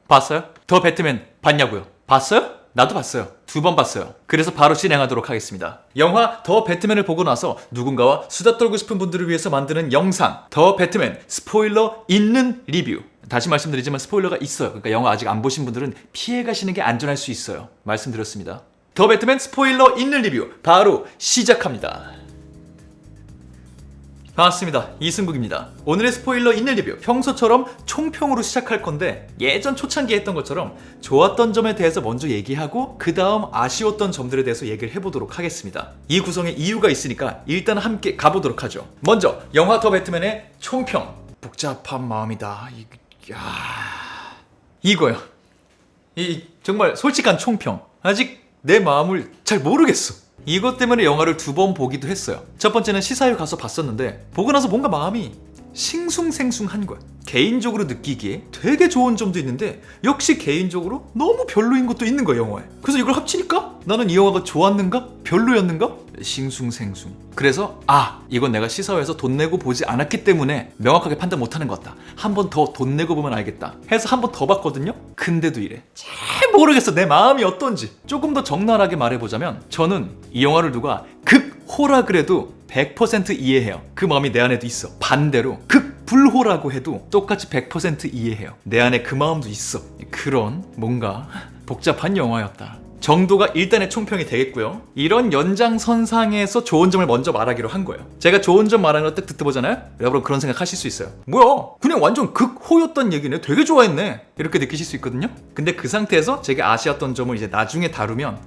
봤어요? 더 배트맨 봤냐고요? 봤어요? 나도 봤어요. 2번 봤어요. 그래서 바로 진행하도록 하겠습니다. 영화 더 배트맨을 보고 나서 누군가와 수다 떨고 싶은 분들을 위해서 만드는 영상 더 배트맨 스포일러 있는 리뷰. 다시 말씀드리지만 스포일러가 있어요. 그러니까 영화 아직 안 보신 분들은 피해 가시는 게 안전할 수 있어요. 말씀드렸습니다. 더 배트맨 스포일러 있는 리뷰 바로 시작합니다. 반갑습니다. 이승국입니다. 오늘의 스포일러 있는 리뷰 평소처럼 총평으로 시작할 건데 예전 초창기에 했던 것처럼 좋았던 점에 대해서 먼저 얘기하고 그 다음 아쉬웠던 점들에 대해서 얘기를 해보도록 하겠습니다. 이 구성에 이유가 있으니까 일단 함께 가보도록 하죠. 먼저 영화 더 배트맨의 총평. 복잡한 마음이다. 이거요. 이 정말 솔직한 총평. 아직 내 마음을 잘 모르겠어. 이것 때문에 영화를 2번 보기도 했어요. 첫 번째는 시사회 가서 봤었는데 보고 나서 뭔가 마음이 싱숭생숭한 거야. 개인적으로 느끼기에 되게 좋은 점도 있는데 역시 개인적으로 너무 별로인 것도 있는 거야, 영화에. 그래서 이걸 합치니까 나는 이 영화가 좋았는가? 별로였는가? 싱숭생숭. 그래서 이건 내가 시사회에서 돈 내고 보지 않았기 때문에 명확하게 판단 못하는 것 같다. 한 번 더 돈 내고 보면 알겠다 해서 한 번 더 봤거든요. 근데도 이래. 잘 모르겠어, 내 마음이 어떤지. 조금 더 적나라하게 말해보자면 저는 이 영화를 누가 극호라 그래도 100% 이해해요. 그 마음이 내 안에도 있어. 반대로 극불호라고 해도 똑같이 100% 이해해요. 내 안에 그 마음도 있어. 그런 뭔가 복잡한 영화였다 정도가 일단의 총평이 되겠고요. 이런 연장선상에서 좋은 점을 먼저 말하기로 한 거예요. 제가 좋은 점 말하는 거 딱 듣다 보잖아요. 여러분 그런 생각 하실 수 있어요. 뭐야, 그냥 완전 극호였던 얘기네. 되게 좋아했네. 이렇게 느끼실 수 있거든요. 근데 그 상태에서 제가 아쉬웠던 점을 이제 나중에 다루면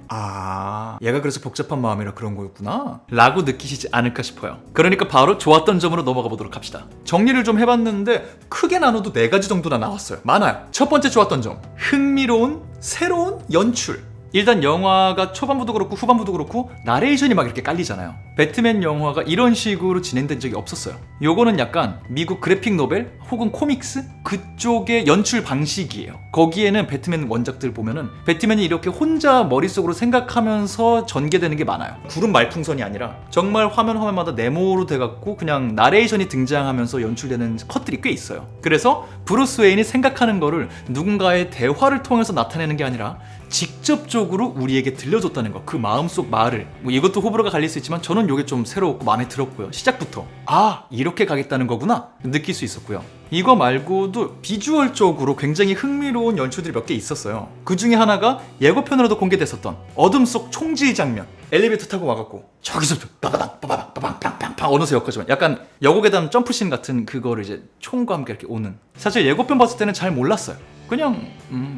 얘가 그래서 복잡한 마음이라 그런 거였구나 라고 느끼시지 않을까 싶어요. 그러니까 바로 좋았던 점으로 넘어가 보도록 합시다. 정리를 좀 해봤는데 크게 나눠도 4가지 정도나 나왔어요. 많아요. 첫 번째 좋았던 점, 흥미로운 새로운 연출. 일단 영화가 초반부도 그렇고 후반부도 그렇고 나레이션이 막 이렇게 깔리잖아요. 배트맨 영화가 이런 식으로 진행된 적이 없었어요. 요거는 약간 미국 그래픽 노벨 혹은 코믹스 그쪽의 연출 방식이에요. 거기에는 배트맨 원작들 보면은 배트맨이 이렇게 혼자 머릿속으로 생각하면서 전개되는 게 많아요. 구름 말풍선이 아니라 정말 화면마다 네모로 돼갖고 그냥 나레이션이 등장하면서 연출되는 컷들이 꽤 있어요. 그래서 브루스 웨인이 생각하는 거를 누군가의 대화를 통해서 나타내는 게 아니라 직접적으로 우리에게 들려줬다는 거, 그 마음속 말을. 이것도 호불호가 갈릴 수 있지만 저는 이게 좀 새로웠고 마음에 들었고요. 시작부터 이렇게 가겠다는 거구나 느낄 수 있었고요. 이거 말고도 비주얼적으로 굉장히 흥미로운 연출들이 몇 개 있었어요. 그 중에 하나가 예고편으로도 공개됐었던 어둠 속 총질 장면. 엘리베이터 타고 와갖고 저기서부터 빠바당 어느새 여기까지만 약간 여고괴담 점프씬 같은 그거를 이제 총과 함께 이렇게 오는. 사실 예고편 봤을 때는 잘 몰랐어요. 그냥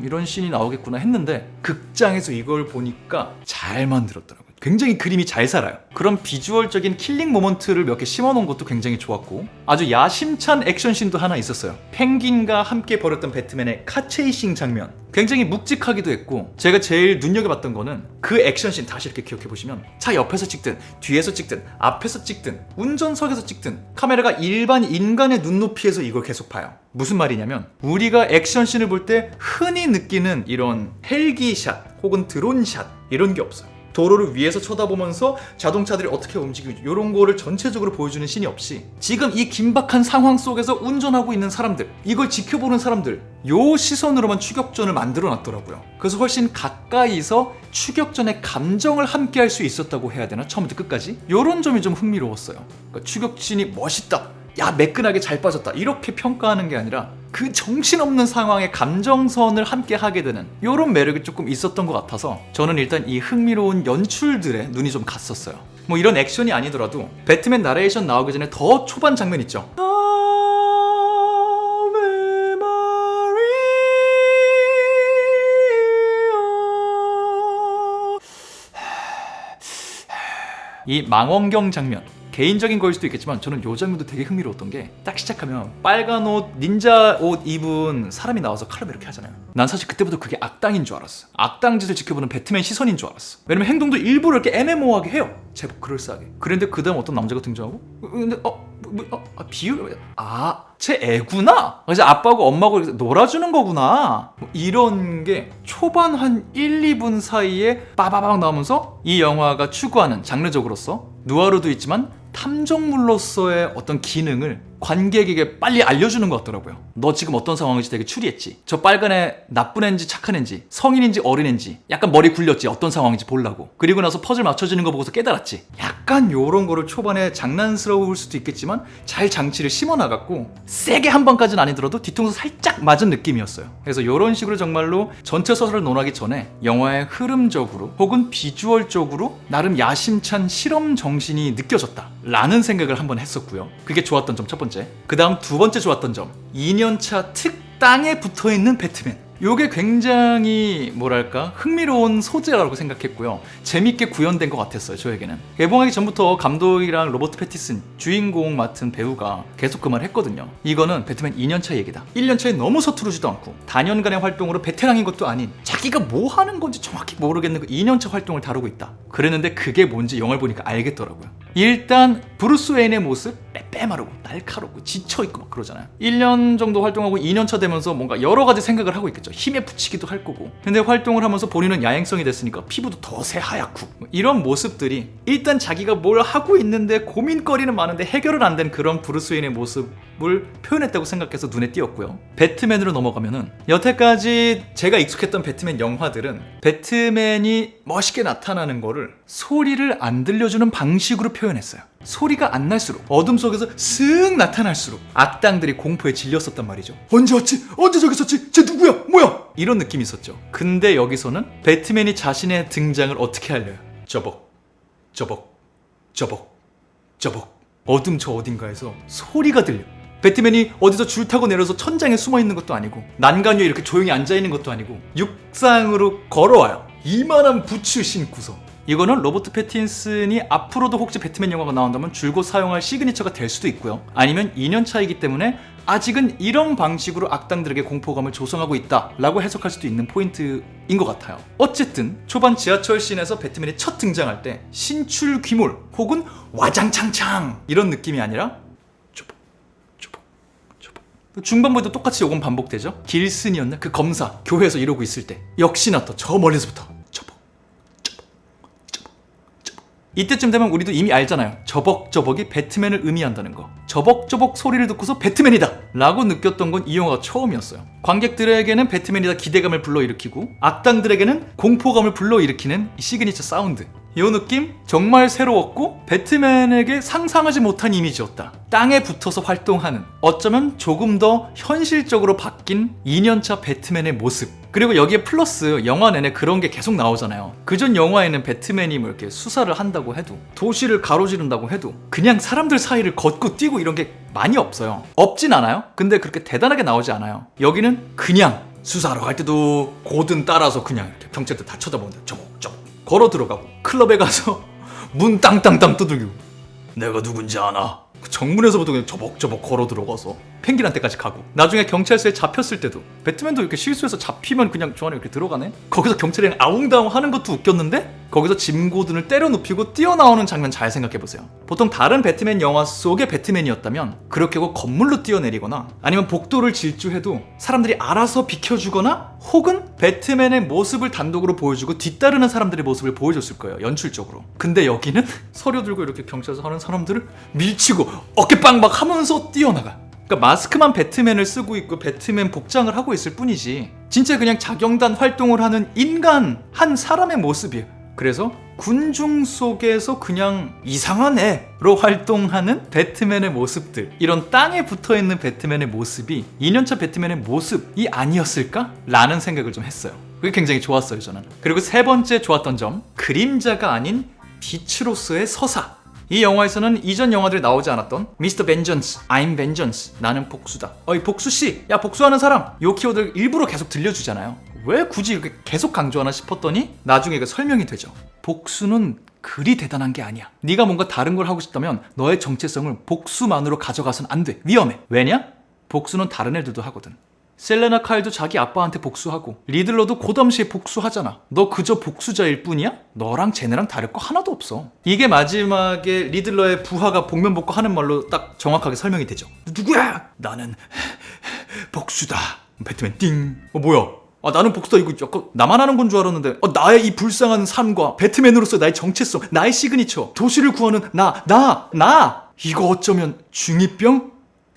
이런 씬이 나오겠구나 했는데 극장에서 이걸 보니까 잘 만들었더라고요. 굉장히 그림이 잘 살아요. 그런 비주얼적인 킬링 모먼트를 몇 개 심어놓은 것도 굉장히 좋았고 아주 야심찬 액션씬도 하나 있었어요. 펭귄과 함께 벌였던 배트맨의 카체이싱 장면. 굉장히 묵직하기도 했고 제가 제일 눈여겨봤던 거는 그 액션씬 다시 이렇게 기억해보시면 차 옆에서 찍든 뒤에서 찍든 앞에서 찍든 운전석에서 찍든 카메라가 일반 인간의 눈높이에서 이걸 계속 봐요. 무슨 말이냐면 우리가 액션씬을 볼 때 흔히 느끼는 이런 헬기샷 혹은 드론샷 이런 게 없어요. 도로를 위에서 쳐다보면서 자동차들이 어떻게 움직이는지 이런 거를 전체적으로 보여주는 씬이 없이 지금 이 긴박한 상황 속에서 운전하고 있는 사람들, 이걸 지켜보는 사람들, 요 시선으로만 추격전을 만들어 놨더라고요. 그래서 훨씬 가까이서 추격전의 감정을 함께 할 수 있었다고 해야 되나? 처음부터 끝까지? 요런 점이 좀 흥미로웠어요. 그러니까 추격신이 멋있다, 매끈하게 잘 빠졌다 이렇게 평가하는 게 아니라 그 정신없는 상황에 감정선을 함께 하게 되는 이런 매력이 조금 있었던 것 같아서 저는 일단 이 흥미로운 연출들에 눈이 좀 갔었어요. 뭐 이런 액션이 아니더라도 배트맨 나레이션 나오기 전에 더 초반 장면 있죠. 이 망원경 장면, 개인적인 거일 수도 있겠지만 저는 요 장면도 되게 흥미로웠던 게 딱 시작하면 빨간 옷, 닌자 옷 입은 사람이 나와서 칼로 이렇게 하잖아요. 난 사실 그때부터 그게 악당인 줄 알았어. 악당 짓을 지켜보는 배트맨 시선인 줄 알았어. 왜냐면 행동도 일부러 이렇게 애매모호하게 해요. 제법 그럴싸하게. 그런데 그 다음 어떤 남자가 등장하고 근데 비유? 쟤 애구나? 그래서 아빠하고 엄마하고 놀아주는 거구나. 이런 게 초반 한 1, 2분 사이에 빠바박 나오면서 이 영화가 추구하는 장르적으로서 누아르도 있지만 탐정물로서의 어떤 기능을 관객에게 빨리 알려주는 것 같더라고요. 너 지금 어떤 상황인지 되게 추리했지. 저 빨간 애 나쁜 애인지 착한 애인지, 성인인지 어린애인지, 약간 머리 굴렸지. 어떤 상황인지 보려고. 그리고 나서 퍼즐 맞춰지는 거 보고서 깨달았지. 약간 요런 거를 초반에 장난스러울 수도 있겠지만 잘 장치를 심어나갔고, 세게 한 번까지는 아니더라도 뒤통수 살짝 맞은 느낌이었어요. 그래서 요런 식으로 정말로 전체 서사를 논하기 전에 영화의 흐름적으로 혹은 비주얼적으로 나름 야심찬 실험 정신이 느껴졌다 라는 생각을 한번 했었고요. 그게 좋았던 점 첫 번째. 그 다음 두 번째 좋았던 점, 2년차 땅에 붙어있는 배트맨. 요게 굉장히 뭐랄까 흥미로운 소재라고 생각했고요. 재밌게 구현된 것 같았어요. 저에게는. 개봉하기 전부터 감독이랑 로버트 패티슨 주인공 맡은 배우가 계속 그 말을 했거든요. 이거는 배트맨 2년차 얘기다. 1년차에 너무 서투르지도 않고 단연간의 활동으로 베테랑인 것도 아닌 자기가 뭐 하는 건지 정확히 모르겠는 그 2년차 활동을 다루고 있다. 그랬는데 그게 뭔지 영화를 보니까 알겠더라고요. 일단 브루스 웨인의 모습 빼빼마르고 날카롭고 지쳐있고 막 그러잖아요. 1년 정도 활동하고 2년차 되면서 뭔가 여러 가지 생각을 하고 있겠죠. 힘에 붙이기도 할 거고. 근데 활동을 하면서 본인은 야행성이 됐으니까 피부도 더 새하얗고 이런 모습들이 일단 자기가 뭘 하고 있는데 고민거리는 많은데 해결은 안 된 그런 브루스 웨인의 모습을 표현했다고 생각해서 눈에 띄었고요. 배트맨으로 넘어가면은 여태까지 제가 익숙했던 배트맨 영화들은 배트맨이 멋있게 나타나는 거를 소리를 안 들려주는 방식으로 표현했어요. 소리가 안 날수록, 어둠 속에서 슥 나타날수록 악당들이 공포에 질렸었단 말이죠. 언제 왔지? 언제 저기 있었지? 쟤 누구야? 뭐야? 이런 느낌이 있었죠. 근데 여기서는 배트맨이 자신의 등장을 어떻게 알려요? 저벅 저벅 저벅 저벅. 어둠 저 어딘가에서 소리가 들려. 배트맨이 어디서 줄 타고 내려서 천장에 숨어 있는 것도 아니고 난간 위에 이렇게 조용히 앉아 있는 것도 아니고 육상으로 걸어와요. 이만한 부츠 신고서. 이거는 로버트 패틴슨이 앞으로도 혹시 배트맨 영화가 나온다면 줄곧 사용할 시그니처가 될 수도 있고요. 아니면 2년 차이기 때문에 아직은 이런 방식으로 악당들에게 공포감을 조성하고 있다라고 해석할 수도 있는 포인트인 것 같아요. 어쨌든 초반 지하철 씬에서 배트맨이 첫 등장할 때 신출 귀몰 혹은 와장창창 이런 느낌이 아니라 쪼복 쪼복 쪼복. 중반부에도 똑같이 요건 반복되죠. 길슨이었나? 그 검사 교회에서 이러고 있을 때 역시나 또 저 멀리서부터 이때쯤 되면 우리도 이미 알잖아요. 저벅저벅이 배트맨을 의미한다는 거. 저벅저벅 소리를 듣고서 배트맨이다 라고 느꼈던 건 이 영화가 처음이었어요. 관객들에게는 배트맨이다 기대감을 불러일으키고 악당들에게는 공포감을 불러일으키는 이 시그니처 사운드. 이 느낌 정말 새로웠고 배트맨에게 상상하지 못한 이미지였다. 땅에 붙어서 활동하는, 어쩌면 조금 더 현실적으로 바뀐 2년차 배트맨의 모습. 그리고 여기에 플러스 영화 내내 그런 게 계속 나오잖아요. 그전 영화에는 배트맨이 뭐 이렇게 수사를 한다고 해도, 도시를 가로지른다고 해도 그냥 사람들 사이를 걷고 뛰고 이런 게 많이 없어요. 없진 않아요. 근데 그렇게 대단하게 나오지 않아요. 여기는 그냥 수사하러 갈 때도 고든 따라서 그냥 이렇게 경찰들 다 쳐다보는데 저벅저벅 걸어 들어가고, 클럽에 가서 문 땅땅땅 두들기고 내가 누군지 아나? 그 정문에서부터 그냥 저벅저벅 걸어 들어가서 펭귄한테까지 가고, 나중에 경찰서에 잡혔을 때도 배트맨도 이렇게 실수해서 잡히면 그냥 저 안에 이렇게 들어가네? 거기서 경찰이랑 아웅다웅 하는 것도 웃겼는데 거기서 짐고든을 때려 눕히고 뛰어나오는 장면 잘 생각해보세요. 보통 다른 배트맨 영화 속의 배트맨이었다면 그렇게 하고 건물로 뛰어내리거나 아니면 복도를 질주해도 사람들이 알아서 비켜주거나 혹은 배트맨의 모습을 단독으로 보여주고 뒤따르는 사람들의 모습을 보여줬을 거예요, 연출적으로. 근데 여기는 서류 들고 이렇게 경찰서 하는 사람들을 밀치고 어깨빵 막 하면서 뛰어나가. 그러니까 마스크만 배트맨을 쓰고 있고 배트맨 복장을 하고 있을 뿐이지 진짜 그냥 자경단 활동을 하는 인간 한 사람의 모습이에요. 그래서 군중 속에서 그냥 이상한 애로 활동하는 배트맨의 모습들, 이런 땅에 붙어있는 배트맨의 모습이 2년차 배트맨의 모습이 아니었을까? 라는 생각을 좀 했어요. 그게 굉장히 좋았어요, 저는. 그리고 세 번째 좋았던 점, 그림자가 아닌 빛으로서의 서사. 이 영화에서는 이전 영화들에 나오지 않았던 Mr. Vengeance, I'm Vengeance, 나는 복수다. 어이 복수씨, 야 복수하는 사람, 요 키워드를 일부러 계속 들려주잖아요. 왜 굳이 이렇게 계속 강조하나 싶었더니 나중에 그 설명이 되죠. 복수는 그리 대단한 게 아니야. 네가 뭔가 다른 걸 하고 싶다면 너의 정체성을 복수만으로 가져가선 안 돼. 위험해. 왜냐? 복수는 다른 애들도 하거든. 셀레나 카일도 자기 아빠한테 복수하고 리들러도 고담시에 복수하잖아. 너 그저 복수자일 뿐이야? 너랑 쟤네랑 다를 거 하나도 없어. 이게 마지막에 리들러의 부하가 복면 복구 하는 말로 딱 정확하게 설명이 되죠. 누구야? 나는 복수다. 배트맨 띵. 뭐야? 나는 복수다. 이거 약간 나만 하는 건 줄 알았는데 나의 이 불쌍한 삶과 배트맨으로서 나의 정체성, 나의 시그니처, 도시를 구하는 나 이거 어쩌면 중2병?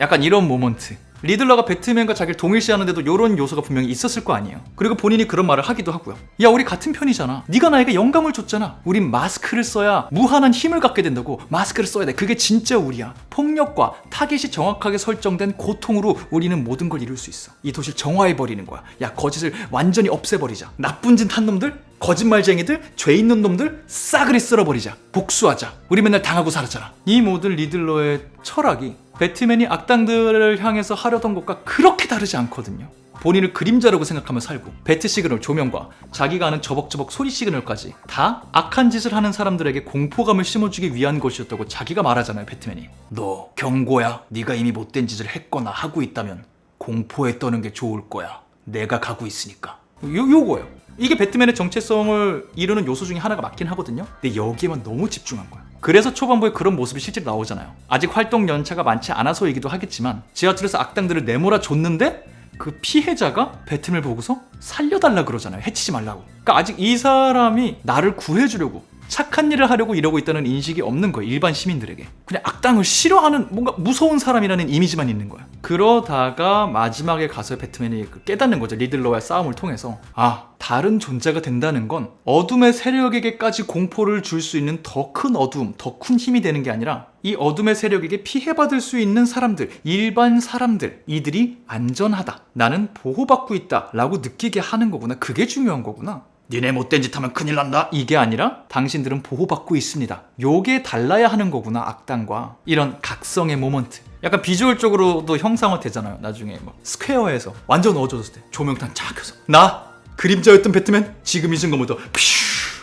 약간 이런 모먼트. 리들러가 배트맨과 자기를 동일시하는데도 이런 요소가 분명히 있었을 거 아니에요. 그리고 본인이 그런 말을 하기도 하고요. 야, 우리 같은 편이잖아. 네가 나에게 영감을 줬잖아. 우린 마스크를 써야 무한한 힘을 갖게 된다고. 마스크를 써야 돼. 그게 진짜 우리야. 폭력과 타깃이 정확하게 설정된 고통으로 우리는 모든 걸 이룰 수 있어. 이 도시를 정화해버리는 거야. 야, 거짓을 완전히 없애버리자. 나쁜 짓 한 놈들, 거짓말쟁이들, 죄 있는 놈들 싸그리 쓸어버리자. 복수하자. 우리 맨날 당하고 살았잖아. 이 모든 리들러의 철학이 배트맨이 악당들을 향해서 하려던 것과 그렇게 다르지 않거든요. 본인을 그림자라고 생각하며 살고, 배트 시그널 조명과 자기가 아는 저벅저벅 소리 시그널까지 다 악한 짓을 하는 사람들에게 공포감을 심어주기 위한 것이었다고 자기가 말하잖아요. 배트맨이. 너 경고야. 네가 이미 못된 짓을 했거나 하고 있다면 공포에 떠는 게 좋을 거야. 내가 가고 있으니까. 요거예요. 이게 배트맨의 정체성을 이루는 요소 중에 하나가 맞긴 하거든요. 근데 여기에만 너무 집중한 거야. 그래서 초반부에 그런 모습이 실제로 나오잖아요. 아직 활동 연차가 많지 않아서이기도 하겠지만 지하철에서 악당들을 내몰아 줬는데 그 피해자가 배트맨을 보고서 살려달라 그러잖아요. 해치지 말라고. 그러니까 아직 이 사람이 나를 구해주려고, 착한 일을 하려고 이러고 있다는 인식이 없는 거예요. 일반 시민들에게. 그냥 악당을 싫어하는 뭔가 무서운 사람이라는 이미지만 있는 거야. 그러다가 마지막에 가서 배트맨이 깨닫는 거죠. 리들러와의 싸움을 통해서. 아, 다른 존재가 된다는 건 어둠의 세력에게까지 공포를 줄 수 있는 더 큰 어둠, 더 큰 힘이 되는 게 아니라 이 어둠의 세력에게 피해받을 수 있는 사람들, 일반 사람들, 이들이 안전하다. 나는 보호받고 있다. 라고 느끼게 하는 거구나. 그게 중요한 거구나. 니네 못된 짓 하면 큰일 난다. 이게 아니라 당신들은 보호받고 있습니다. 요게 달라야 하는 거구나. 악당과 이런 각성의 모먼트. 약간 비주얼적으로도 형상화되잖아요. 나중에 뭐 스퀘어에서 완전 어두워졌을 때 조명탄 쫙 켜서 나 그림자였던 배트맨 지금 이 순간부터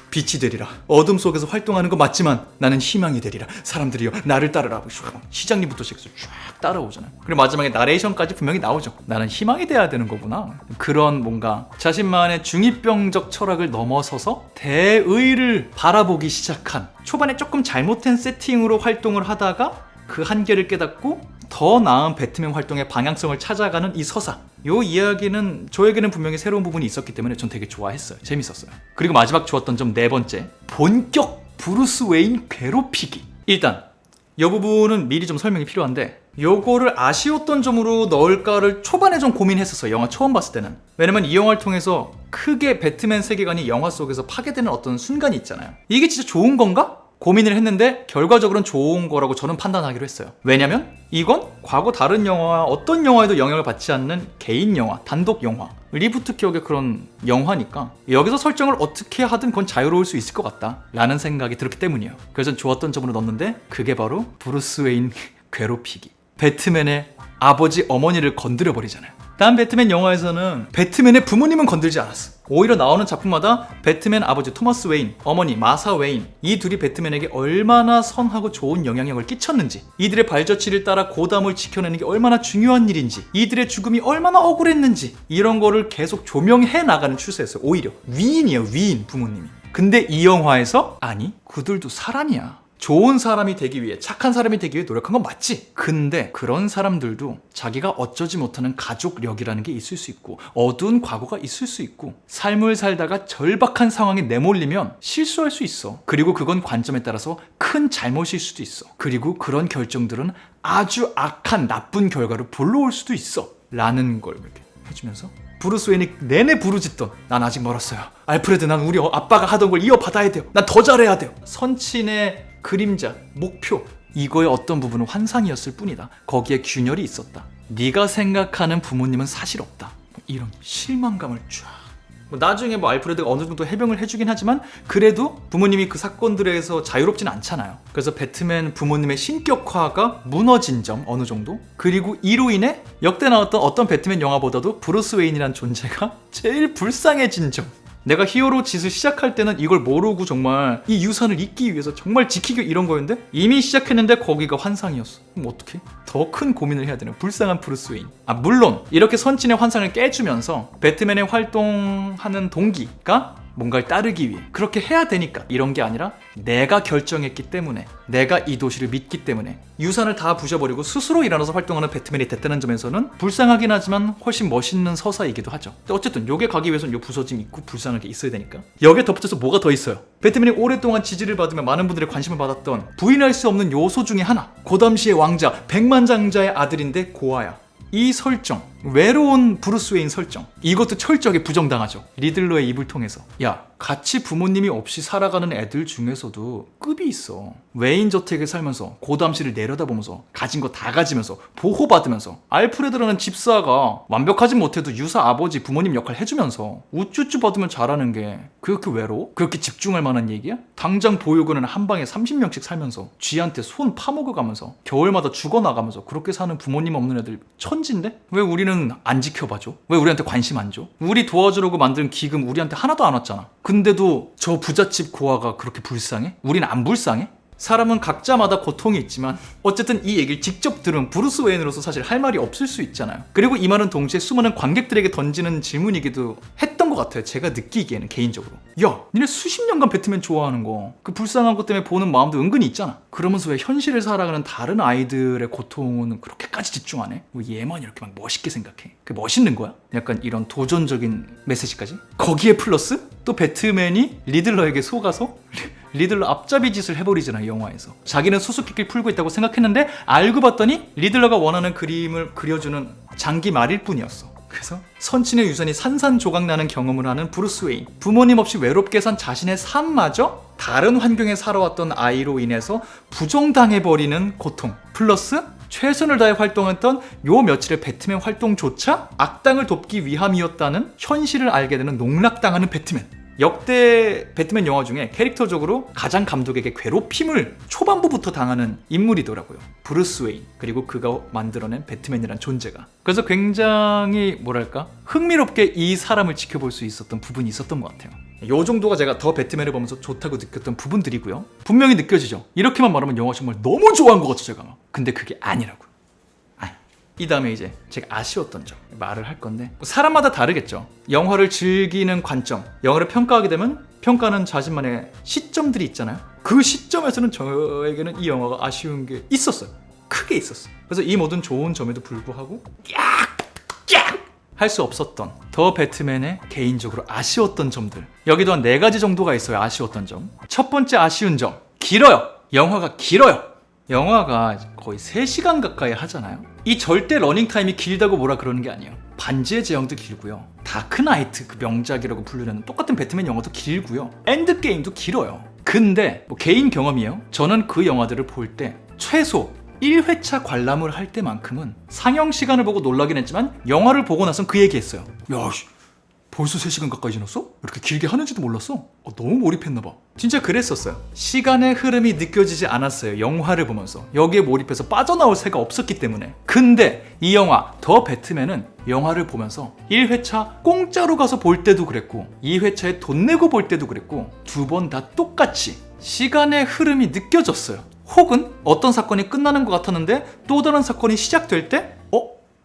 빛이 되리라. 어둠 속에서 활동하는 거 맞지만 나는 희망이 되리라. 사람들이여 나를 따르라. 시장님부터 시작해서 쫙 따라오잖아요. 그리고 마지막에 나레이션까지 분명히 나오죠. 나는 희망이 돼야 되는 거구나. 그런 뭔가 자신만의 중이병적 철학을 넘어서서 대의를 바라보기 시작한, 초반에 조금 잘못된 세팅으로 활동을 하다가 그 한계를 깨닫고 더 나은 배트맨 활동의 방향성을 찾아가는 이 서사. 요 이야기는 저에게는 분명히 새로운 부분이 있었기 때문에 전 되게 좋아했어요. 재밌었어요. 그리고 마지막 좋았던 점 네 번째, 본격 브루스 웨인 괴롭히기. 일단 이 부분은 미리 좀 설명이 필요한데, 요거를 아쉬웠던 점으로 넣을까를 초반에 좀 고민했었어요. 영화 처음 봤을 때는. 왜냐면 이 영화를 통해서 크게 배트맨 세계관이 영화 속에서 파괴되는 어떤 순간이 있잖아요. 이게 진짜 좋은 건가? 고민을 했는데 결과적으로는 좋은 거라고 저는 판단하기로 했어요. 왜냐면 이건 과거 다른 영화, 어떤 영화에도 영향을 받지 않는 개인 영화, 단독 영화, 리부트 기억의 그런 영화니까 여기서 설정을 어떻게 하든 그건 자유로울 수 있을 것 같다 라는 생각이 들었기 때문이에요. 그래서 전 좋았던 점으로 넣었는데, 그게 바로 브루스 웨인 괴롭히기. 배트맨의 아버지 어머니를 건드려버리잖아요. 다음 배트맨 영화에서는 배트맨의 부모님은 건들지 않았어. 오히려 나오는 작품마다 배트맨 아버지 토마스 웨인, 어머니 마사 웨인, 이 둘이 배트맨에게 얼마나 선하고 좋은 영향력을 끼쳤는지, 이들의 발자취를 따라 고담을 지켜내는 게 얼마나 중요한 일인지, 이들의 죽음이 얼마나 억울했는지, 이런 거를 계속 조명해 나가는 추세였어요. 오히려 위인이에요. 위인 부모님이. 근데 이 영화에서 아니, 그들도 사람이야. 좋은 사람이 되기 위해, 착한 사람이 되기 위해 노력한 건 맞지. 근데 그런 사람들도 자기가 어쩌지 못하는 가족력이라는 게 있을 수 있고, 어두운 과거가 있을 수 있고, 삶을 살다가 절박한 상황에 내몰리면 실수할 수 있어. 그리고 그건 관점에 따라서 큰 잘못일 수도 있어. 그리고 그런 결정들은 아주 악한 나쁜 결과를 불러올 수도 있어 라는 걸 이렇게 해주면서, 브루스 웨인이 내내 부르짖던 난 아직 멀었어요. 알프레드, 난 우리 아빠가 하던 걸 이어받아야 돼요. 난 더 잘해야 돼요. 선친의 그림자, 목표, 이거의 어떤 부분은 환상이었을 뿐이다. 거기에 균열이 있었다. 네가 생각하는 부모님은 사실 없다. 이런 실망감을 쫙. 나중에 알프레드가 어느 정도 해명을 해주긴 하지만 그래도 부모님이 그 사건들에서 자유롭진 않잖아요. 그래서 배트맨 부모님의 신격화가 무너진 점 어느 정도, 그리고 이로 인해 역대 나왔던 어떤 배트맨 영화보다도 브루스 웨인이란 존재가 제일 불쌍해진 점. 내가 히어로 짓을 시작할 때는 이걸 모르고 정말 이 유산을 잇기 위해서 정말 지키기 이런 거였는데, 이미 시작했는데 거기가 환상이었어. 그럼 어떡해? 더 큰 고민을 해야 되는 불쌍한 브루스 웨인. 물론 이렇게 선친의 환상을 깨주면서 배트맨의 활동하는 동기가 뭔가를 따르기 위해 그렇게 해야 되니까 이런 게 아니라 내가 결정했기 때문에 내가 이 도시를 믿기 때문에 유산을 다 부셔버리고 스스로 일어나서 활동하는 배트맨이 됐다는 점에서는 불쌍하긴 하지만 훨씬 멋있는 서사이기도 하죠. 근데 어쨌든 요게 가기 위해서는 요 부서짐 있고 불쌍하게 있어야 되니까 여기에 덧붙여서 뭐가 더 있어요. 배트맨이 오랫동안 지지를 받으며 많은 분들의 관심을 받았던 부인할 수 없는 요소 중에 하나, 그 당시의 왕자 백만장자의 아들인데 고아야. 이 설정, 외로운 브루스 웨인 설정, 이것도 철저하게 부정당하죠. 리들러의 입을 통해서. 야, 같이 부모님이 없이 살아가는 애들 중에서도 급이 있어. 웨인 저택에 살면서 고담시를 내려다보면서 가진 거 다 가지면서 보호받으면서 알프레드라는 집사가 완벽하진 못해도 유사 아버지 부모님 역할 해주면서 우쭈쭈 받으면 잘하는 게 그렇게 외로워? 그렇게 집중할 만한 얘기야? 당장 보육원은 한 방에 30명씩 살면서 쥐한테 손 파먹어가면서 겨울마다 죽어나가면서 그렇게 사는 부모님 없는 애들 천진데? 왜 우리는 안 지켜봐줘? 왜 우리한테 관심 안 줘? 우리 도와주려고 만든 기금 우리한테 하나도 안 왔잖아. 근데도 저 부잣집 고아가 그렇게 불쌍해? 우린 안 불쌍해? 사람은 각자마다 고통이 있지만 어쨌든 이 얘기를 직접 들은 브루스 웨인으로서 사실 할 말이 없을 수 있잖아요. 그리고 이 말은 동시에 수많은 관객들에게 던지는 질문이기도 했던 것 같아요. 제가 느끼기에는 개인적으로. 야, 니네 수십 년간 배트맨 좋아하는 거 그 불쌍한 것 때문에 보는 마음도 은근히 있잖아. 그러면서 왜 현실을 살아가는 다른 아이들의 고통은 그렇게까지 집중하네? 왜 얘만 이렇게 막 멋있게 생각해? 그게 멋있는 거야? 약간 이런 도전적인 메시지까지? 거기에 플러스 또 배트맨이 리들러에게 속아서 리들러 앞잡이 짓을 해버리잖아, 이 영화에서. 자기는 수수께끼를 풀고 있다고 생각했는데 알고 봤더니 리들러가 원하는 그림을 그려주는 장기 말일 뿐이었어. 그래서 선친의 유산이 산산조각나는 경험을 하는 브루스 웨인. 부모님 없이 외롭게 산 자신의 삶마저 다른 환경에 살아왔던 아이로 인해서 부정당해버리는 고통. 플러스 최선을 다해 활동했던 요 며칠의 배트맨 활동조차 악당을 돕기 위함이었다는 현실을 알게 되는 농락당하는 배트맨. 역대 배트맨 영화 중에 캐릭터적으로 가장 감독에게 괴롭힘을 초반부부터 당하는 인물이더라고요. 브루스 웨인, 그리고 그가 만들어낸 배트맨이란 존재가. 그래서 굉장히 뭐랄까 흥미롭게 이 사람을 지켜볼 수 있었던 부분이 있었던 것 같아요. 요 정도가 제가 더 배트맨을 보면서 좋다고 느꼈던 부분들이고요. 분명히 느껴지죠. 이렇게만 말하면 영화 정말 너무 좋아한 것 같죠, 제가. 근데 그게 아니라고요. 이 다음에 이제 제가 아쉬웠던 점 말을 할 건데, 사람마다 다르겠죠. 영화를 즐기는 관점, 영화를 평가하게 되면 평가는 자신만의 시점들이 있잖아요. 그 시점에서는 저에게는 이 영화가 아쉬운 게 있었어요. 크게 있었어요. 그래서 이 모든 좋은 점에도 불구하고 할 수 없었던 더 배트맨의 개인적으로 아쉬웠던 점들, 여기도 한 4가지 정도가 있어요. 아쉬웠던 점. 첫 번째 아쉬운 점, 길어요. 영화가 길어요. 영화가 거의 3시간 가까이 하잖아요. 이 절대 러닝타임이 길다고 뭐라 그러는 게 아니에요. 반지의 제왕도 길고요. 다크나이트, 그 명작이라고 부르는 똑같은 배트맨 영화도 길고요. 엔드게임도 길어요. 근데 뭐 개인 경험이에요. 저는 그 영화들을 볼 때 최소 1회차 관람을 할 때만큼은 상영 시간을 보고 놀라긴 했지만 영화를 보고 나선 그 얘기했어요. 야, 벌써 3시간 가까이 지났어? 이렇게 길게 하는지도 몰랐어. 너무 몰입했나봐. 진짜 그랬었어요. 시간의 흐름이 느껴지지 않았어요. 영화를 보면서. 여기에 몰입해서 빠져나올 새가 없었기 때문에. 근데 이 영화 더 배트맨은 영화를 보면서 1회차 공짜로 가서 볼 때도 그랬고 2회차에 돈 내고 볼 때도 그랬고 2번 다 똑같이 시간의 흐름이 느껴졌어요. 혹은 어떤 사건이 끝나는 것 같았는데 또 다른 사건이 시작될 때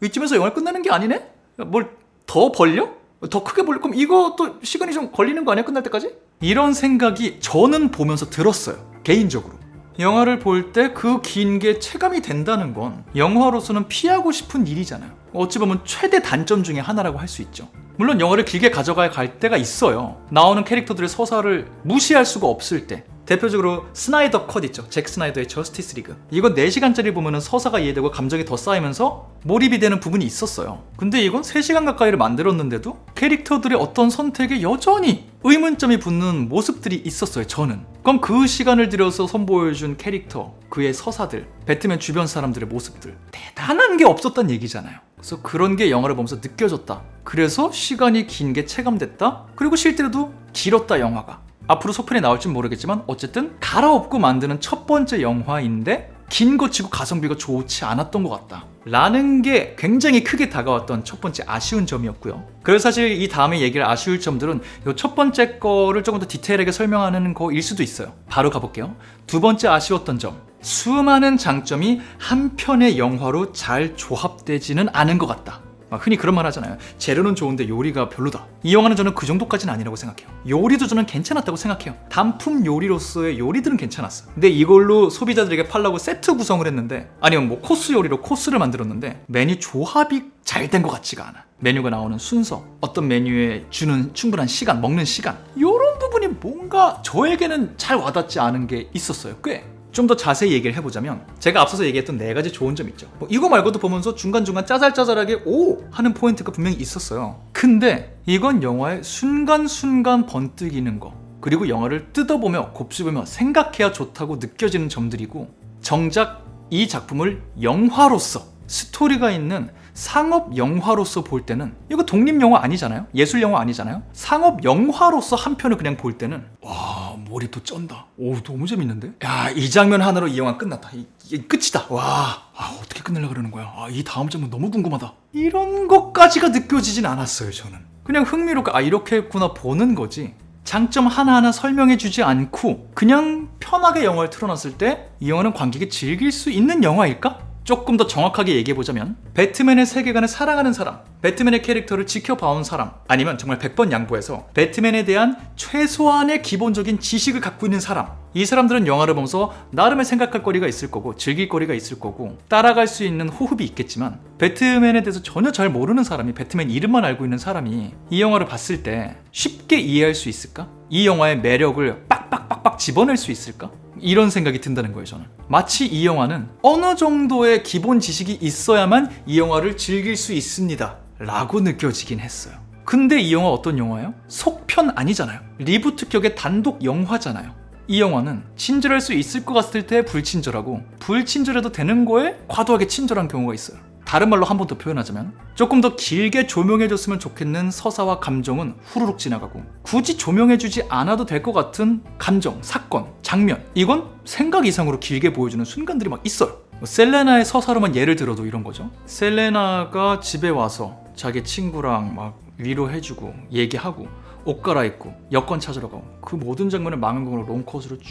이쯤에서 영화가 끝나는 게 아니네? 뭘 더 벌려? 더 크게 벌려? 그럼 이것도 시간이 좀 걸리는 거 아니야? 끝날 때까지? 이런 생각이 저는 보면서 들었어요. 개인적으로. 영화를 볼 때 그 긴 게 체감이 된다는 건 영화로서는 피하고 싶은 일이잖아요. 어찌 보면 최대 단점 중에 하나라고 할 수 있죠. 물론 영화를 길게 가져갈 때가 있어요. 나오는 캐릭터들의 서사를 무시할 수가 없을 때. 대표적으로 스나이더 컷 있죠. 잭 스나이더의 저스티스 리그. 이건 4시간짜리 보면 서사가 이해되고 감정이 더 쌓이면서 몰입이 되는 부분이 있었어요. 근데 이건 3시간 가까이를 만들었는데도 캐릭터들의 어떤 선택에 여전히 의문점이 붙는 모습들이 있었어요. 저는. 그럼 그 시간을 들여서 선보여준 캐릭터, 그의 서사들, 배트맨 주변 사람들의 모습들, 대단한 게 없었단 얘기잖아요. 그래서 그런 게 영화를 보면서 느껴졌다. 그래서 시간이 긴 게 체감됐다. 그리고 실제로도 길었다, 영화가. 앞으로 소편이 나올진 모르겠지만 어쨌든 갈아엎고 만드는 첫 번째 영화인데 긴 거 치고 가성비가 좋지 않았던 것 같다 라는 게 굉장히 크게 다가왔던 첫 번째 아쉬운 점이었고요. 그래서 사실 이 다음에 얘기할 아쉬울 점들은 이 첫 번째 거를 조금 더 디테일하게 설명하는 거일 수도 있어요. 바로 가볼게요. 두 번째 아쉬웠던 점, 수많은 장점이 한 편의 영화로 잘 조합되지는 않은 것 같다. 흔히 그런 말 하잖아요. 재료는 좋은데 요리가 별로다. 이 영화는 저는 그 정도까지는 아니라고 생각해요. 요리도 저는 괜찮았다고 생각해요. 단품 요리로서의 요리들은 괜찮았어. 근데 이걸로 소비자들에게 팔라고 세트 구성을 했는데, 아니면 뭐 코스 요리로 코스를 만들었는데 메뉴 조합이 잘 된 것 같지가 않아. 메뉴가 나오는 순서, 어떤 메뉴에 주는 충분한 시간, 먹는 시간, 이런 부분이 뭔가 저에게는 잘 와닿지 않은 게 있었어요. 꽤. 좀 더 자세히 얘기를 해보자면, 제가 앞서서 얘기했던 4가지 좋은 점 있죠. 이거 말고도 보면서 중간중간 짜잘짜잘하게 오! 하는 포인트가 분명히 있었어요. 근데 이건 영화의 순간순간 번뜩이는 거, 그리고 영화를 뜯어보며 곱씹으며 생각해야 좋다고 느껴지는 점들이고, 정작 이 작품을 영화로서, 스토리가 있는 상업 영화로서 볼 때는, 이거 독립 영화 아니잖아요? 예술 영화 아니잖아요? 상업 영화로서 한 편을 그냥 볼 때는 와, 몰입도 쩐다. 오, 너무 재밌는데? 야, 이 장면 하나로 이 영화 끝났다. 이게 끝이다. 와, 어떻게 끝내려고 그러는 거야? 이 다음 장면 너무 궁금하다. 이런 것까지가 느껴지진 않았어요, 저는. 그냥 흥미롭게 이렇게 했구나 보는 거지. 장점 하나하나 설명해주지 않고 그냥 편하게 영화를 틀어놨을 때 이 영화는 관객이 즐길 수 있는 영화일까? 조금 더 정확하게 얘기해보자면, 배트맨의 세계관을 사랑하는 사람, 배트맨의 캐릭터를 지켜봐온 사람, 아니면 정말 100번 양보해서 배트맨에 대한 최소한의 기본적인 지식을 갖고 있는 사람, 이 사람들은 영화를 보면서 나름의 생각할 거리가 있을 거고 즐길 거리가 있을 거고 따라갈 수 있는 호흡이 있겠지만, 배트맨에 대해서 전혀 잘 모르는 사람이, 배트맨 이름만 알고 있는 사람이 이 영화를 봤을 때 쉽게 이해할 수 있을까? 이 영화의 매력을 빡빡빡빡 집어낼 수 있을까? 이런 생각이 든다는 거예요. 저는 마치 이 영화는 어느 정도의 기본 지식이 있어야만 이 영화를 즐길 수 있습니다 라고 느껴지긴 했어요. 근데 이 영화 어떤 영화예요? 속편 아니잖아요. 리부트격의 단독 영화잖아요. 이 영화는 친절할 수 있을 것 같을 때 불친절하고, 불친절해도 되는 거에 과도하게 친절한 경우가 있어요. 다른 말로 한 번 더 표현하자면, 조금 더 길게 조명해줬으면 좋겠는 서사와 감정은 후루룩 지나가고, 굳이 조명해주지 않아도 될 것 같은 감정, 사건, 장면, 이건 생각 이상으로 길게 보여주는 순간들이 막 있어요. 셀레나의 서사로만 예를 들어도 이런 거죠. 셀레나가 집에 와서 자기 친구랑 막 위로해주고 얘기하고 옷 갈아입고 여권 찾으러 가고, 그 모든 장면을 망원경으로 롱컷으로 쭉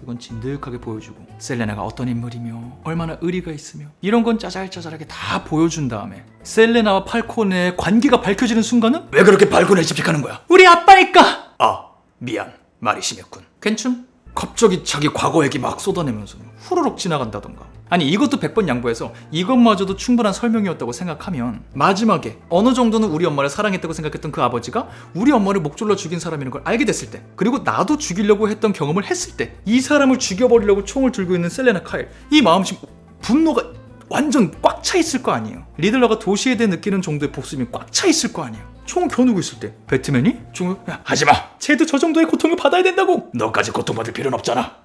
이건 진득하게 보여주고, 셀레나가 어떤 인물이며 얼마나 의리가 있으며 이런 건 짜잘짜잘하게 다 보여준 다음에 셀레나와 팔코네의 관계가 밝혀지는 순간은 왜 그렇게 발군에 집착하는 거야? 우리 아빠니까! 미안, 말이 심했군. 괜찮? 갑자기 자기 과거 얘기 막 쏟아내면서 후루룩 지나간다던가. 아니, 이것도 100번 양보해서 이것마저도 충분한 설명이었다고 생각하면, 마지막에 어느 정도는 우리 엄마를 사랑했다고 생각했던 그 아버지가 우리 엄마를 목졸라 죽인 사람이라는 걸 알게 됐을 때, 그리고 나도 죽이려고 했던 경험을 했을 때, 이 사람을 죽여버리려고 총을 들고 있는 셀레나 카일, 이 마음 지금 분노가 완전 꽉 차 있을 거 아니에요. 리들러가 도시에 대해 느끼는 정도의 복수심이 꽉 차 있을 거 아니에요. 총을 겨누고 있을 때 배트맨이 총을 하지마, 쟤도 저 정도의 고통을 받아야 된다고. 너까지 고통받을 필요는 없잖아.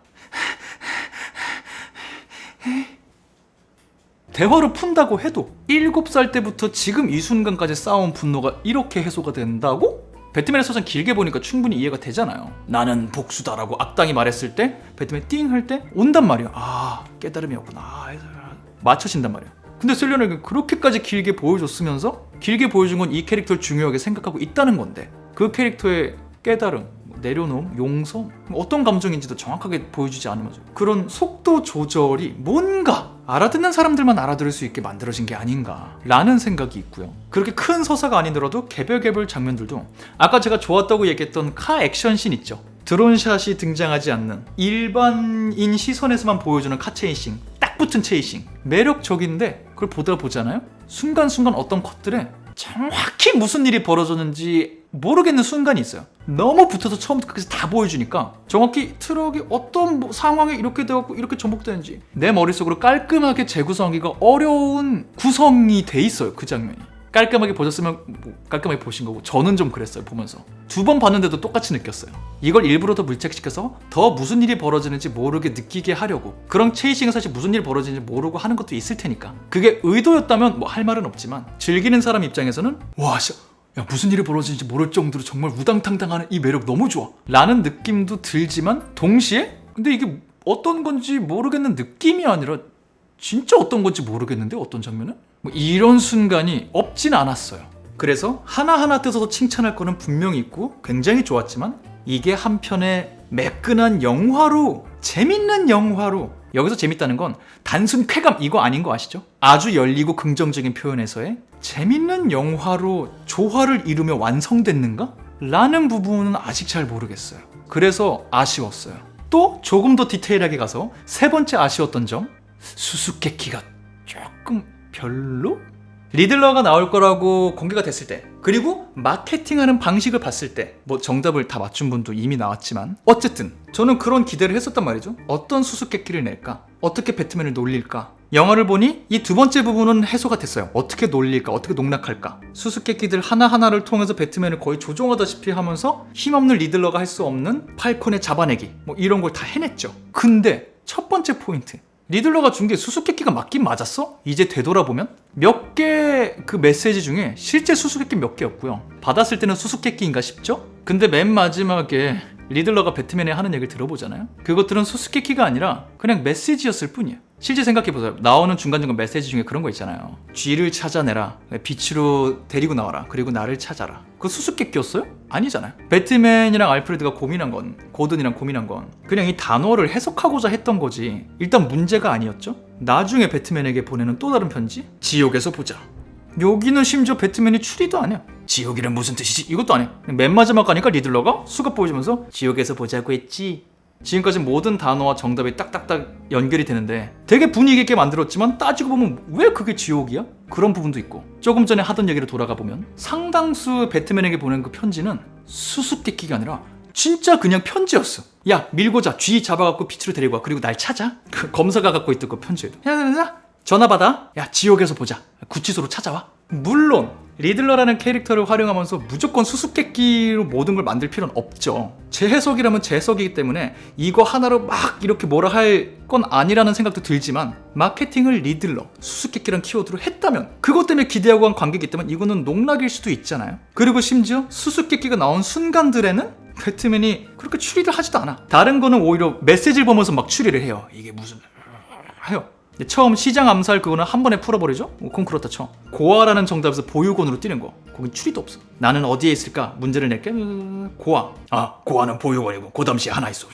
대화로 푼다고 해도 7살 때부터 지금 이 순간까지 쌓아온 분노가 이렇게 해소가 된다고? 배트맨의 서사는 길게 보니까 충분히 이해가 되잖아요. 나는 복수다라고 악당이 말했을 때 배트맨 띵 할 때 온단 말이야. 깨달음이었구나. 맞춰진단 말이야. 근데 셀레나에게 그렇게까지 길게 보여줬으면서, 길게 보여준 건 이 캐릭터를 중요하게 생각하고 있다는 건데, 그 캐릭터의 깨달음, 내려놓음, 용서, 어떤 감정인지도 정확하게 보여주지 않으면서 그런 속도 조절이 뭔가 알아듣는 사람들만 알아들을 수 있게 만들어진 게 아닌가 라는 생각이 있고요. 그렇게 큰 서사가 아니더라도 개별 장면들도, 아까 제가 좋았다고 얘기했던 카 액션씬 있죠. 드론샷이 등장하지 않는 일반인 시선에서만 보여주는 카 체이싱, 딱 붙은 체이싱, 매력적인데 그걸 보잖아요. 순간순간 어떤 컷들에 정확히 무슨 일이 벌어졌는지 모르겠는 순간이 있어요. 너무 붙어서 처음부터 끝까지 다 보여주니까 정확히 트럭이 어떤 상황에 이렇게 되었고 이렇게 전복되는지 내 머릿속으로 깔끔하게 재구성하기가 어려운 구성이 돼 있어요. 그 장면이 깔끔하게 보셨으면 깔끔하게 보신 거고, 저는 좀 그랬어요. 보면서 2번 봤는데도 똑같이 느꼈어요. 이걸 일부러 더 밀착시켜서 더 무슨 일이 벌어지는지 모르게 느끼게 하려고, 그런 체이싱은 사실 무슨 일이 벌어지는지 모르고 하는 것도 있을 테니까, 그게 의도였다면 할 말은 없지만, 즐기는 사람 입장에서는 와 야, 무슨 일이 벌어지는지 모를 정도로 정말 우당탕탕하는 이 매력 너무 좋아 라는 느낌도 들지만, 동시에 근데 이게 어떤 건지 모르겠는 느낌이 아니라 진짜 어떤 건지 모르겠는데 어떤 장면은? 이런 순간이 없진 않았어요. 그래서 하나하나 뜯어서 칭찬할 거는 분명히 있고 굉장히 좋았지만, 이게 한편의 매끈한 영화로, 재밌는 영화로 여기서 재밌다는 건 단순 쾌감 이거 아닌 거 아시죠? 아주 열리고 긍정적인 표현에서의 재밌는 영화로 조화를 이루며 완성됐는가? 라는 부분은 아직 잘 모르겠어요. 그래서 아쉬웠어요. 또 조금 더 디테일하게 가서 세 번째 아쉬웠던 점, 수수께끼가 조금 별로? 리들러가 나올 거라고 공개가 됐을 때, 그리고 마케팅하는 방식을 봤을 때, 뭐 정답을 다 맞춘 분도 이미 나왔지만 어쨌든 저는 그런 기대를 했었단 말이죠. 어떤 수수께끼를 낼까? 어떻게 배트맨을 놀릴까? 영화를 보니 이 두 번째 부분은 해소가 됐어요. 어떻게 놀릴까? 어떻게 농락할까? 수수께끼들 하나하나를 통해서 배트맨을 거의 조종하다시피 하면서 힘없는 리들러가 할 수 없는 팔콘의 잡아내기, 뭐 이런 걸 다 해냈죠. 근데 첫 번째 포인트, 리들러가 준 게 수수께끼가 맞긴 맞았어? 이제 되돌아보면 몇 개 그 메시지 중에 실제 수수께끼 몇 개였고요. 받았을 때는 수수께끼인가 싶죠? 근데 맨 마지막에 리들러가 배트맨에 하는 얘기를 들어보잖아요. 그것들은 수수께끼가 아니라 그냥 메시지였을 뿐이에요. 실제 생각해보세요. 나오는 중간중간 메시지 중에 그런 거 있잖아요. 쥐를 찾아내라, 빛으로 데리고 나와라, 그리고 나를 찾아라. 그거 수수께끼였어요? 아니잖아요. 배트맨이랑 알프레드가 고민한 건, 고든이랑 고민한 건 그냥 이 단어를 해석하고자 했던 거지 일단 문제가 아니었죠. 나중에 배트맨에게 보내는 또 다른 편지, 지옥에서 보자. 여기는 심지어 배트맨이 추리도 안 해요. 지옥이란 무슨 뜻이지? 이것도 안 해요. 맨 마지막 가니까 리들러가 수갑 보여주면서 지옥에서 보자고 했지. 지금까지 모든 단어와 정답이 딱딱딱 연결이 되는데 되게 분위기 있게 만들었지만 따지고 보면 왜 그게 지옥이야? 그런 부분도 있고, 조금 전에 하던 얘기를 돌아가 보면 상당수 배트맨에게 보낸 그 편지는 수수께끼가 아니라 진짜 그냥 편지였어. 야, 밀고자, 쥐 잡아갖고 빛으로 데리고 와, 그리고 날 찾아. 그 검사가 갖고 있던 그 편지에도 야, 전화 받아. 야, 지옥에서 보자. 구치소로 찾아와. 물론 리들러라는 캐릭터를 활용하면서 무조건 수수께끼로 모든 걸 만들 필요는 없죠. 제 해석이라면 제 해석이기 때문에 이거 하나로 막 이렇게 뭐라 할 건 아니라는 생각도 들지만, 마케팅을 리들러, 수수께끼란 키워드로 했다면, 그것 때문에 기대하고 한 관객이 있다면 이거는 농락일 수도 있잖아요. 그리고 심지어 수수께끼가 나온 순간들에는 배트맨이 그렇게 추리를 하지도 않아. 다른 거는 오히려 메시지를 보면서 막 추리를 해요. 이게 무슨 해요. 처음 시장 암살 그거는 한 번에 풀어버리죠? 그건 그렇다 쳐. 고아라는 정답에서 보육원으로 뛰는 거, 거긴 추리도 없어. 나는 어디에 있을까? 문제를 낼게. 고아. 아, 고아는 보육원이고 고담시에 하나 있어.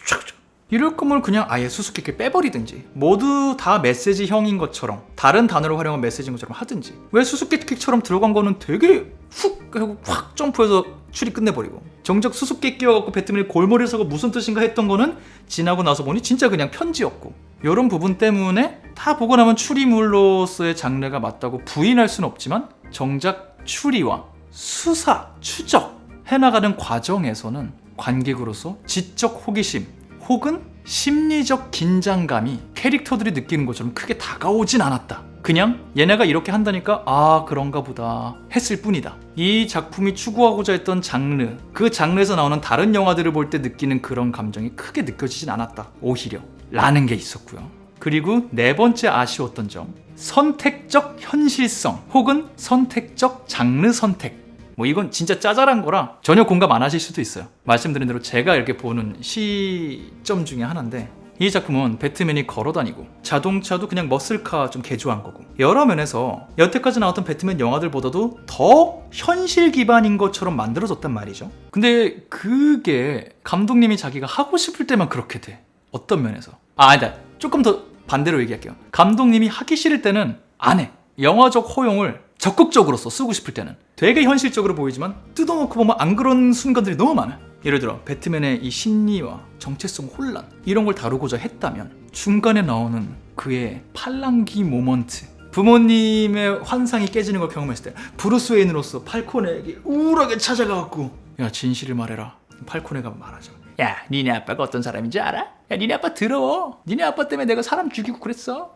이럴 거면 그냥 아예 수수께끼 빼버리든지, 모두 다 메시지형인 것처럼 다른 단어를 활용한 메시지인 것처럼 하든지. 왜 수수께끼처럼 들어간 거는 되게 훅 하고 확 점프해서 추리 끝내버리고, 정작 수수께끼여갖고 배트맨이 골머리를 서고 무슨 뜻인가 했던 거는 지나고 나서 보니 진짜 그냥 편지였고, 이런 부분 때문에 다 보고 나면 추리물로서의 장르가 맞다고 부인할 수는 없지만, 정작 추리와 수사, 추적 해나가는 과정에서는 관객으로서 지적 호기심 혹은 심리적 긴장감이 캐릭터들이 느끼는 것처럼 크게 다가오진 않았다. 그냥 얘네가 이렇게 한다니까 아 그런가 보다 했을 뿐이다. 이 작품이 추구하고자 했던 장르, 그 장르에서 나오는 다른 영화들을 볼 때 느끼는 그런 감정이 크게 느껴지진 않았다, 오히려 라는 게 있었고요. 그리고 네 번째 아쉬웠던 점, 선택적 현실성 혹은 선택적 장르 선택. 뭐 이건 진짜 짜잘한 거라 전혀 공감 안 하실 수도 있어요. 말씀드린 대로 제가 이렇게 보는 시점 중에 하나인데, 이 작품은 배트맨이 걸어다니고 자동차도 그냥 머슬카 좀 개조한 거고, 여러 면에서 여태까지 나왔던 배트맨 영화들보다도 더 현실 기반인 것처럼 만들어졌단 말이죠. 근데 그게 감독님이 자기가 하고 싶을 때만 그렇게 돼. 어떤 면에서. 아니다, 조금 더 반대로 얘기할게요. 감독님이 하기 싫을 때는 안 해. 영화적 허용을 적극적으로 쓰고 싶을 때는 되게 현실적으로 보이지만 뜯어놓고 보면 안 그런 순간들이 너무 많아요. 예를 들어 배트맨의 이 심리와 정체성 혼란, 이런 걸 다루고자 했다면 중간에 나오는 그의 팔랑귀 모먼트, 부모님의 환상이 깨지는 걸 경험했을 때 브루스 웨인으로서 팔코네에게 우울하게 찾아가갖고 야 진실을 말해라. 팔코네가 말하죠. 야 니네 아빠가 어떤 사람인지 알아? 야 니네 아빠 더러워. 니네 아빠 때문에 내가 사람 죽이고 그랬어.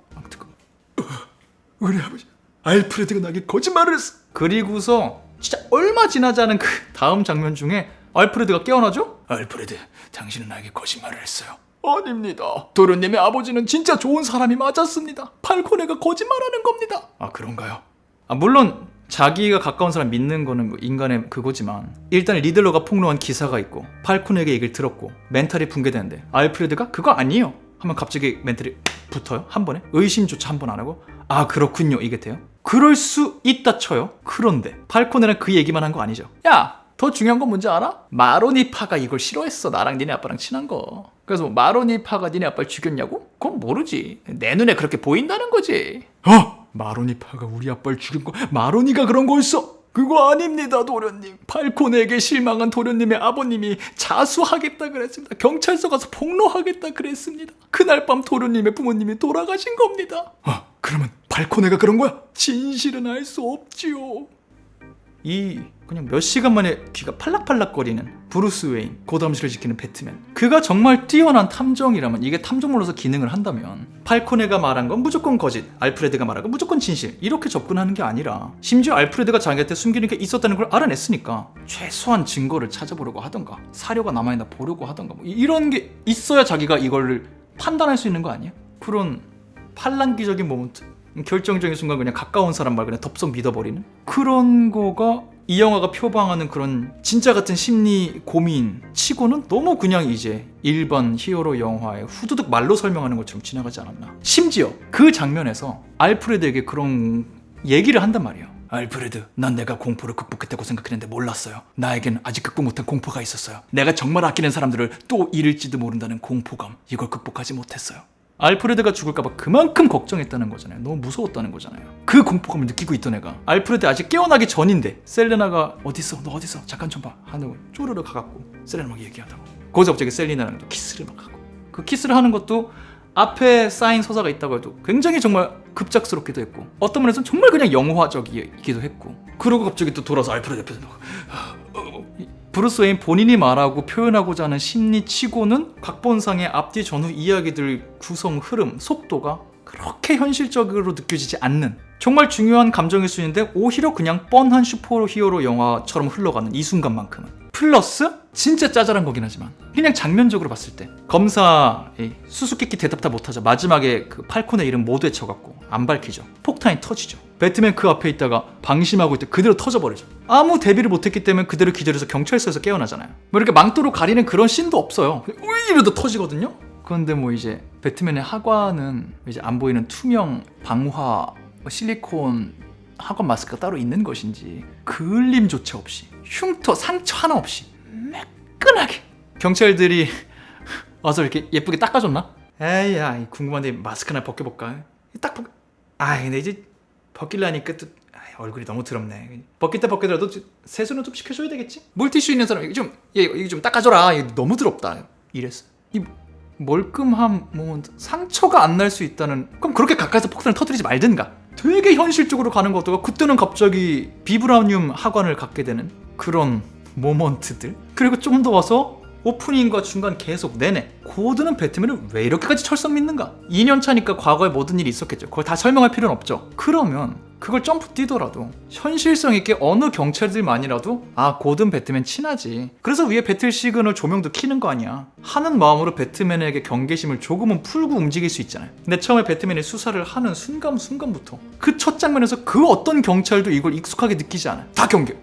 우리 아버지 알프레드가 나에게 거짓말을 했어. 그리고서 진짜 얼마 지나지 않은 그 다음 장면 중에 알프레드가 깨어나죠? 알프레드, 당신은 나에게 거짓말을 했어요. 아닙니다. 도련님의 아버지는 진짜 좋은 사람이 맞았습니다. 팔코네가 거짓말하는 겁니다. 아 그런가요? 물론 자기가 가까운 사람 믿는 거는 뭐 인간의 그거지만, 일단 리들러가 폭로한 기사가 있고 팔코네에게 얘기를 들었고 멘탈이 붕괴되는데 알프레드가 그거 아니에요 하면 갑자기 멘탈이 붙어요? 한 번에? 의심조차 한 번 안 하고 아 그렇군요 이게 돼요? 그럴 수 있다 쳐요. 그런데 팔코네는 그 얘기만 한 거 아니죠. 야! 더 중요한 건 뭔지 알아? 마로니파가 이걸 싫어했어. 나랑 니네 아빠랑 친한 거. 그래서 뭐 마로니파가 니네 아빠를 죽였냐고? 그건 모르지. 내 눈에 그렇게 보인다는 거지. 마로니파가 우리 아빠를 죽인 거 마로니가 그런 거였어? 그거 아닙니다, 도련님. 팔콘에게 실망한 도련님의 아버님이 자수하겠다 그랬습니다. 경찰서 가서 폭로하겠다 그랬습니다. 그날 밤 도련님의 부모님이 돌아가신 겁니다. 그러면 팔콘에가 그런 거야? 진실은 알 수 없지요. 그냥 몇 시간 만에 귀가 팔락팔락거리는 브루스 웨인, 고담시를 지키는 배트맨. 그가 정말 뛰어난 탐정이라면, 이게 탐정물로서 기능을 한다면 팔코네가 말한 건 무조건 거짓, 알프레드가 말한 건 무조건 진실, 이렇게 접근하는 게 아니라 심지어 알프레드가 자기한테 숨기는 게 있었다는 걸 알아냈으니까 최소한 증거를 찾아보려고 하던가 사료가 남아있나 보려고 하던가 뭐 이런 게 있어야 자기가 이걸 판단할 수 있는 거 아니야? 그런 팔랑기적인 모먼트, 결정적인 순간 그냥 가까운 사람 말 그냥 덥석 믿어버리는 그런 거가 이 영화가 표방하는 그런 진짜 같은 심리 고민 치고는 너무 그냥 이제 일반 히어로 영화의 후두둑 말로 설명하는 것처럼 지나가지 않았나. 심지어 그 장면에서 알프레드에게 그런 얘기를 한단 말이에요. 알프레드, 난 내가 공포를 극복했다고 생각했는데 몰랐어요. 나에겐 아직 극복 못한 공포가 있었어요. 내가 정말 아끼는 사람들을 또 잃을지도 모른다는 공포감, 이걸 극복하지 못했어요. 알프레드가 죽을까봐 그만큼 걱정했다는 거잖아요. 너무 무서웠다는 거잖아요. 그 공포감을 느끼고 있던 애가 알프레드 아직 깨어나기 전인데 셀레나가 어딨어? 너 어딨어? 잠깐 좀 봐 하는 쪼르르 가갖고 셀레나 막 얘기하다가 거기서 갑자기 셀리나랑 또 키스를 막 하고, 그 키스를 하는 것도 앞에 쌓인 서사가 있다고 해도 굉장히 정말 급작스럽기도 했고 어떤 면에서는 정말 그냥 영화적이기도 했고, 그러고 갑자기 또 돌아서 알프레드 옆에서 브루스 웨인 본인이 말하고 표현하고자 하는 심리치고는 각본상의 앞뒤 전후 이야기들 구성 흐름, 속도가 그렇게 현실적으로 느껴지지 않는 정말 중요한 감정일 수 있는데 오히려 그냥 뻔한 슈퍼히어로 영화처럼 흘러가는 이 순간만큼은, 플러스 진짜 짜잘한 거긴 하지만 그냥 장면적으로 봤을 때 검사 수수께끼 대답 다 못하죠. 마지막에 그 팔콘의 이름 못 외쳐갖고 안 밝히죠. 폭탄이 터지죠. 배트맨 그 앞에 있다가 방심하고 있다 그대로 터져버리죠. 아무 대비를 못했기 때문에 그대로 기절해서 경찰서에서 깨어나잖아요. 뭐 이렇게 망토로 가리는 그런 씬도 없어요. 이러다 터지거든요. 그런데 뭐 이제 배트맨의 하관은 이제 안 보이는 투명 방화 실리콘 하관 마스크가 따로 있는 것인지 그을림조차 없이, 흉터 상처 하나 없이 매끈하게 경찰들이 와서 이렇게 예쁘게 닦아줬나? 에이야, 궁금한데 마스크나 벗겨볼까? 딱 벗... 근데 이제 벗기려니까 또 얼굴이 너무 더럽네. 벗길 때 벗기더라도 세수는 좀 시켜줘야 되겠지? 물티슈 있는 사람 이거 좀 닦아줘라. 이거 너무 더럽다. 이랬어. 이 멀끔함 뭐 상처가 안 날 수 있다는, 그럼 그렇게 가까이서 폭탄을 터뜨리지 말든가. 되게 현실적으로 가는 것도 그때는 갑자기 비브라늄 하관을 갖게 되는 그런 모먼트들. 그리고 좀 더 와서 오프닝과 중간 계속 내내 고드는 배트맨을 왜 이렇게까지 철썩 믿는가? 2년 차니까 과거에 모든 일이 있었겠죠. 그걸 다 설명할 필요는 없죠. 그러면 그걸 점프 뛰더라도 현실성 있게 어느 경찰들만이라도 고든 배트맨 친하지, 그래서 위에 배틀 시그널 조명도 켜는 거 아니야 하는 마음으로 배트맨에게 경계심을 조금은 풀고 움직일 수 있잖아요. 근데 처음에 배트맨이 수사를 하는 순간부터 그 첫 장면에서 그 어떤 경찰도 이걸 익숙하게 느끼지 않아요. 다 경계.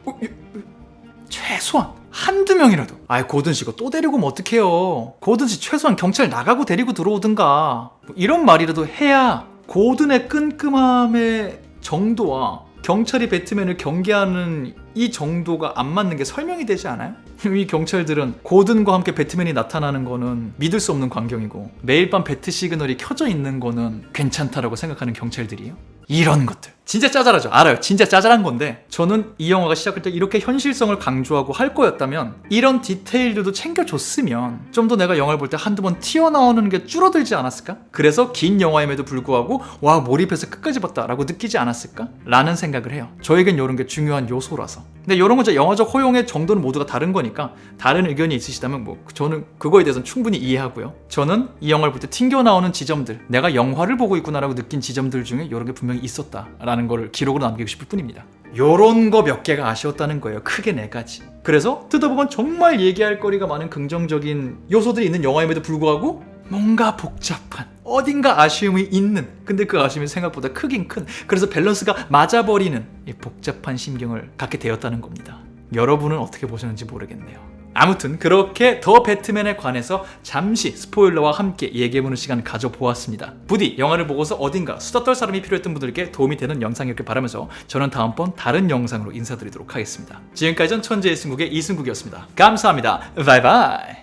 최소한 한두 명이라도 고든 씨 이거 또 데리고 오면 어떡해요. 고든 씨 최소한 경찰 나가고 데리고 들어오든가 이런 말이라도 해야 고든의 끈끈함의 정도와 경찰이 배트맨을 경계하는 이 정도가 안 맞는 게 설명이 되지 않아요? 이 경찰들은 고든과 함께 배트맨이 나타나는 거는 믿을 수 없는 광경이고 매일 밤 배트 시그널이 켜져 있는 거는 괜찮다라고 생각하는 경찰들이에요? 이런 것들 진짜 짜잘하죠. 알아요. 진짜 짜잘한 건데 저는 이 영화가 시작할 때 이렇게 현실성을 강조하고 할 거였다면 이런 디테일들도 챙겨줬으면 좀 더 내가 영화를 볼 때 한두 번 튀어나오는 게 줄어들지 않았을까? 그래서 긴 영화임에도 불구하고 와 몰입해서 끝까지 봤다 라고 느끼지 않았을까? 라는 생각을 해요. 저에겐 이런 게 중요한 요소라서. 근데 이런 건 영화적 허용의 정도는 모두가 다른 거니까 다른 의견이 있으시다면 뭐 저는 그거에 대해서는 충분히 이해하고요. 저는 이 영화를 볼 때 튕겨나오는 지점들, 내가 영화를 보고 있구나라고 느낀 지점들 중에 이런 게 분명히 있었다라는 걸 기록으로 남기고 싶을 뿐입니다. 요런 거 몇 개가 아쉬웠다는 거예요. 크게 4가지. 그래서 뜯어보면 정말 얘기할 거리가 많은 긍정적인 요소들이 있는 영화임에도 불구하고 뭔가 복잡한, 어딘가 아쉬움이 있는, 근데 그 아쉬움이 생각보다 크긴 큰, 그래서 밸런스가 맞아버리는 이 복잡한 심경을 갖게 되었다는 겁니다. 여러분은 어떻게 보셨는지 모르겠네요. 아무튼 그렇게 더 배트맨에 관해서 잠시 스포일러와 함께 얘기해보는 시간 가져보았습니다. 부디 영화를 보고서 어딘가 수다 떨 사람이 필요했던 분들께 도움이 되는 영상이었길 바라면서 저는 다음번 다른 영상으로 인사드리도록 하겠습니다. 지금까지 전 천재의 승국의 이승국이었습니다. 감사합니다. 바이바이.